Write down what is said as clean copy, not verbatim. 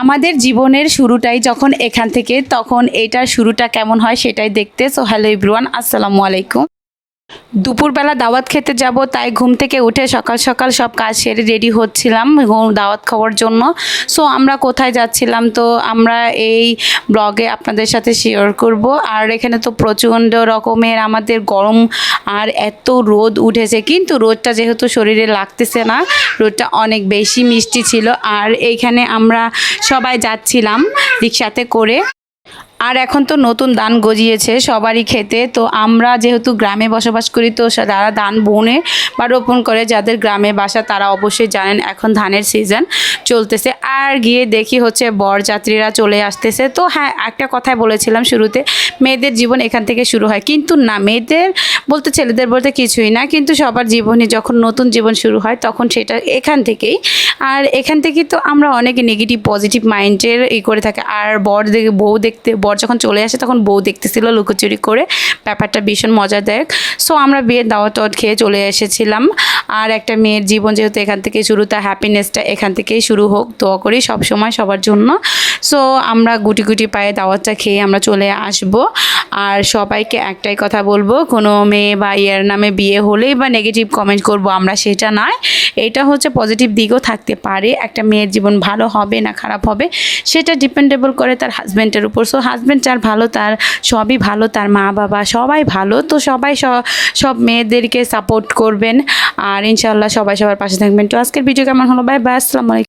আমাদের জীবনের শুরুটাই যখন এখান থেকে, তখন এটার শুরুটা কেমন হয় সেটাই দেখতে। সো হ্যালো এভরিওয়ান, আসসালামু আলাইকুম। দুপুরবেলা দাওয়াত খেতে যাব, তাই ঘুম থেকে উঠে সকাল সকাল সব কাজ সেরে রেডি হচ্ছিলাম দাওয়াত খাওয়ার জন্য। সো আমরা কোথায় যাচ্ছিলাম তো আমরা এই ব্লগে আপনাদের সাথে শেয়ার করব। আর এখানে তো প্রচণ্ড রকমের আমাদের গরম আর এত রোদ উঠেছে, কিন্তু রোদটা যেহেতু শরীরে লাগতেছে না, রোদটা অনেক বেশি মিষ্টি ছিল। আর এইখানে আমরা সবাই যাচ্ছিলাম রিক্সাতে করে। আর এখন তো নতুন ধান গজিয়েছে সবারই খেতে, তো আমরা যেহেতু গ্রামে বসবাস করি, তো যারা ধান বুনে বা রোপণ করে, যাদের গ্রামে বাসা, তারা অবশ্যই জানেন এখন ধানের সিজন চলতেছে। আর গিয়ে দেখি হচ্ছে বরযাত্রীরা চলে আসতেছে। তো হ্যাঁ, একটা কথাই বলেছিলাম শুরুতে, মেয়েদের জীবন এখান থেকে শুরু হয়, কিন্তু না, মেয়েদের বলতে ছেলেদের বলতে কিছুই না, কিন্তু সবার জীবনে যখন নতুন জীবন শুরু হয় তখন সেটা এখান থেকেই। আর এখান থেকেই তো আমরা অনেক নেগেটিভ পজিটিভ মাইন্ডের করে থাকি। আর বর যখন চলে আসে তখন বউ দেখতেছিল লুকোচুরি করে, ব্যাপারটা ভীষণ মজাদায়ক। সো আমরা বিয়ের দাওয়াত খেয়ে চলে এসেছিলাম। আর একটা মেয়ের জীবন যেহেতু এখান থেকে শুরু, তার হ্যাপিনেসটা এখান থেকেই শুরু হোক, দোয়া করি সবসময় সবার জন্য। সো আমরা গুটি গুটি পায়ে দাওয়াতটা খেয়ে আমরা চলে আসব। আর সবাইকে একটাই কথা বলবো, কোনো মেয়ে বা ইয়ের নামে বিয়ে হলেই বা নেগেটিভ কমেন্ট করব আমরা, সেটা নয়। এটা হচ্ছে পজিটিভ দিকও থাকতে পারে। একটা মেয়ের জীবন ভালো হবে না খারাপ হবে সেটা ডিপেন্ডেবল করে তার হাজব্যান্ডের উপর। সো হাজব্যান্ড যার ভালো, তার সবই ভালো, তার মা বাবা সবাই ভালো। তো সবাই সব মেয়েদেরকে সাপোর্ট করবেন, আর ইনশাআল্লাহ সবাই সবার পাশে থাকবেন। তো আজকের ভিডিও কেমন হলো, বাই বাই, আসসালামু আলাইকুম।